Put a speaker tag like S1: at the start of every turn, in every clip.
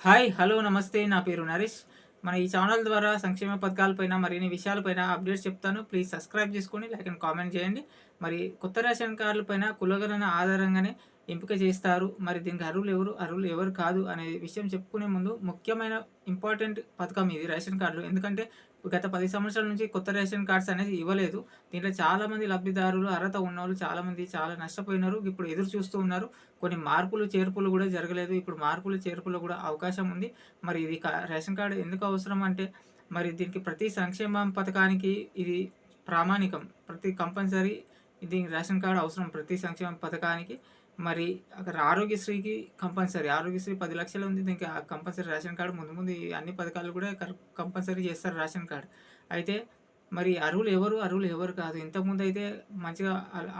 S1: Hi! Hello! నమస్తే. నా పేరు నరేష్. మన ఈ ఛానల్ ద్వారా సంక్షేమ పథకాలపైన మరిన్ని విషయాలపైన అప్డేట్స్ చెప్తాను. ప్లీజ్ సబ్స్క్రైబ్ చేసుకోండి. లైక్ అండ్ కామెంట్ చేయండి. మరి కొత్త రేషన్ కార్డులపైన కులగణన ఆధారంగానే ఎంపిక చేస్తారు. మరి దీనికి అర్హులు ఎవరు? అర్హులు ఎవరు కాదు? అనే విషయం చెప్పుకునే ముందు ముఖ్యమైన ఇంపార్టెంట్ పథకం ఇది రేషన్ కార్డులు. ఎందుకంటే గత 10 సంవత్సరాల నుంచి కొత్త రేషన్ కార్డ్స్ అనేది ఇవ్వలేదు. దీంట్లో చాలామంది లబ్ధిదారులు అర్హత ఉన్నోళ్ళు చాలామంది చాలా నష్టపోయినారు. ఇప్పుడు ఎదురు చూస్తూ ఉన్నారు. కొన్ని మార్పులు, చేర్పులు గూడా జరగలేదు. ఇప్పుడు మార్పులు, చేర్పులు గూడా అవకాశం ఉంది. మరి ఇది రేషన్ కార్డ్ ఎందుకు అవసరం అంటే, మరి దీనికి ప్రతి సంక్షేమ పథకానికి ఇది ప్రామాణికం. ప్రతి కంపల్సరీ ఇది రేషన్ కార్డ్ అవసరం ప్రతి సంక్షేమ పథకానికి. మరి అక్కడ ఆరోగ్యశ్రీకి కంపల్సరీ. ఆరోగ్యశ్రీ 10,00,000 ఉంది. దీనికి కంపల్సరీ రేషన్ కార్డ్ ముందు ముందు ఈ అన్ని పథకాలు గూడా కంపల్సరీ చేస్తారు రేషన్ కార్డ్. అయితే మరి అర్హులు ఎవరు? అర్హులు ఎవరు కాదు. ఇంతకుముందయితే మంచిగా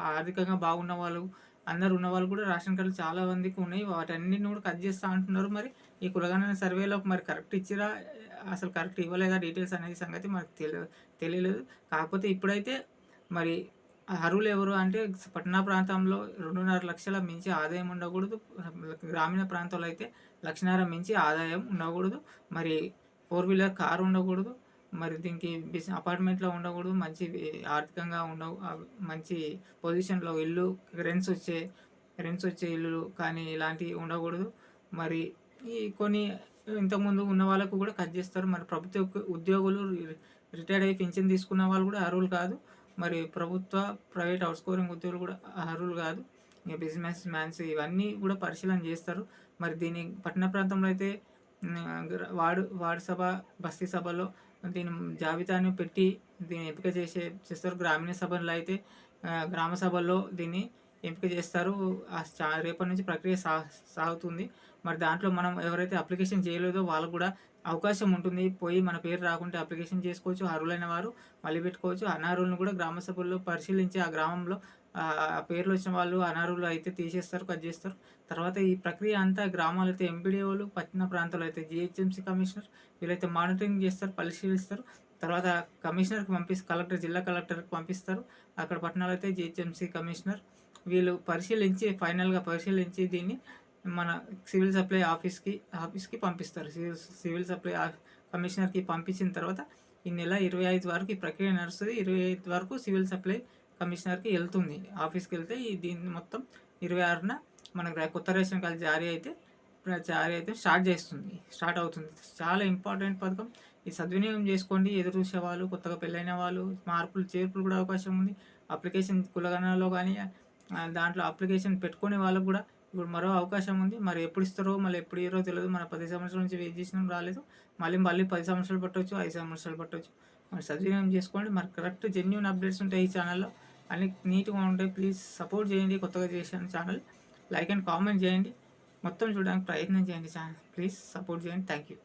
S1: ఆర్థికంగా బాగున్న వాళ్ళు అందరూ ఉన్నవాళ్ళు కూడా రేషన్ కార్డులు చాలా మందికి ఉన్నాయి. వాటన్నిటిని కూడా కట్ చేస్తా అంటున్నారు. మరి ఈ కులగణన సర్వేలో మరి కరెక్ట్ ఇచ్చిరా? అసలు కరెక్ట్ ఇవ్వలేదా డీటెయిల్స్ అనేది సంగతి మనకు తెలియలేదు. కాకపోతే ఇప్పుడైతే మరి అర్హులు ఎవరు అంటే పట్టణ ప్రాంతంలో 2.5 లక్షల మించి ఆదాయం ఉండకూడదు. గ్రామీణ ప్రాంతాల్లో అయితే 1,50,000 మించి ఆదాయం ఉండకూడదు. మరి 4 వీలర్ కారు ఉండకూడదు. మరి దీనికి అపార్ట్మెంట్‌లో ఉండకూడదు. మంచి ఆర్థికంగా మంచి పొజిషన్‌లో ఇల్లు రెంట్స్ వచ్చే ఇల్లులు కానీ ఇలాంటివి ఉండకూడదు. మరి ఈ కొన్ని ఇంతకుముందు ఉన్న వాళ్ళకు కూడా కట్ చేస్తారు. మరి ప్రభుత్వ ఉద్యోగులు రిటైర్డ్ అయ్యి పింఛన్ తీసుకున్న వాళ్ళు కూడా అర్హులు కాదు. మరి ప్రభుత్వ, ప్రైవేట్ అవుట్‌స్కోరింగ్ ఉద్యోగులు కూడా అర్హులు కాదు. ఇక బిజినెస్ మ్యాన్స్ ఇవన్నీ కూడా పరిశీలన చేస్తారు. మరి దీన్ని పట్టణ ప్రాంతంలో అయితే వార్డు సభ, బస్తీ సభలో దీని జాబితాను పెట్టి దీన్ని ఎంపిక చేస్తారు. గ్రామీణ సభల్లో అయితే గ్రామ సభల్లో దీన్ని ఎంపిక చేస్తారు. రేపటి నుంచి ప్రక్రియ సాగుతుంది. మరి దాంట్లో మనం ఎవరైతే అప్లికేషన్ చేయలేదో వాళ్ళకు కూడా అవకాశం ఉంటుంది. పోయి మన పేరు రాకుంటే అప్లికేషన్ చేసుకోవచ్చు. అర్హులైన వారు మళ్ళీ పెట్టుకోవచ్చు. అనర్హులను కూడా గ్రామ సభల్లో పరిశీలించి ఆ గ్రామంలో ఆ పేర్లు వచ్చిన వాళ్ళు అనర్హులు అయితే తీసేస్తారు, కట్ చేస్తారు. తర్వాత ఈ ప్రక్రియ అంతా గ్రామాలైతే ఎంపీడీఓలు, పట్టణ ప్రాంతాల్లో అయితే జీహెచ్ఎంసీ కమిషనర్ వీళ్ళైతే మానిటరింగ్ చేస్తారు, పరిశీలిస్తారు. తర్వాత కమిషనర్‌కి కలెక్టర్, జిల్లా కలెక్టర్‌కి పంపిస్తారు. అక్కడ పట్టణాలు అయితే జీహెచ్ఎంసీ కమిషనర్ వీళ్ళు ఫైనల్‌గా పరిశీలించి దీన్ని మన సివిల్ సప్లై ఆఫీస్‌కి పంపిస్తారు. సివిల్ సప్లై కమిషనర్‌కి పంపించిన తర్వాత ఈ నెల 25 వరకు ఈ ప్రక్రియ నడుస్తది. 25 వరకు సివిల్ సప్లై కమిషనర్‌కి ఎళ్తుంది. ఆఫీస్‌కెళ్తే దీన్ని మొత్తం 26న మనకు కొత్త రేషన్ కార్డ్ జారీ అయితే స్టార్ట్ అవుతుంది. చాలా ఇంపార్టెంట్ పథకం. ఈ సద్వినియోగం చేసుకోండి. ఎదురు చూసేవాళ్ళు, కొత్తగా పెళ్ళైన వాళ్ళు, మార్పులు, చేర్పులు కూడా అవకాశం ఉంది. అప్లికేషన్ కులగణనలో గానీ దాంట్లో అప్లికేషన్ పెట్టుకునే వాళ్ళకి గూడా ఇప్పుడు మరో అవకాశం ఉంది. మరి ఎప్పుడు ఇస్తారో, మళ్ళీ ఎప్పుడు ఇయ్యరో తెలవదు. మన 10 సంవత్సరాల నుంచి వెయిట్ చేసినాం రాలేదు. మళ్ళీ 10 సంవత్సరాలు పట్టొచ్చు, 5 సంవత్సరాలు పట్టొచ్చు. మరి సద్వినియోగం చేసుకోండి. మరి కరెక్ట్ జెన్యూన్ అప్డేట్స్ ఉంటాయి ఈ ఛానల్‌లో. అన్నీ నీట్‌గా ఉంటాయి. ప్లీజ్ సపోర్ట్ చేయండి. కొత్తగా చేశాను ఛానల్. లైక్ అండ్ కామెంట్ చేయండి. మొత్తం చూడడానికి ప్రయత్నం చేయండి ఛానల్. ప్లీజ్ సపోర్ట్ చేయండి. Thank you.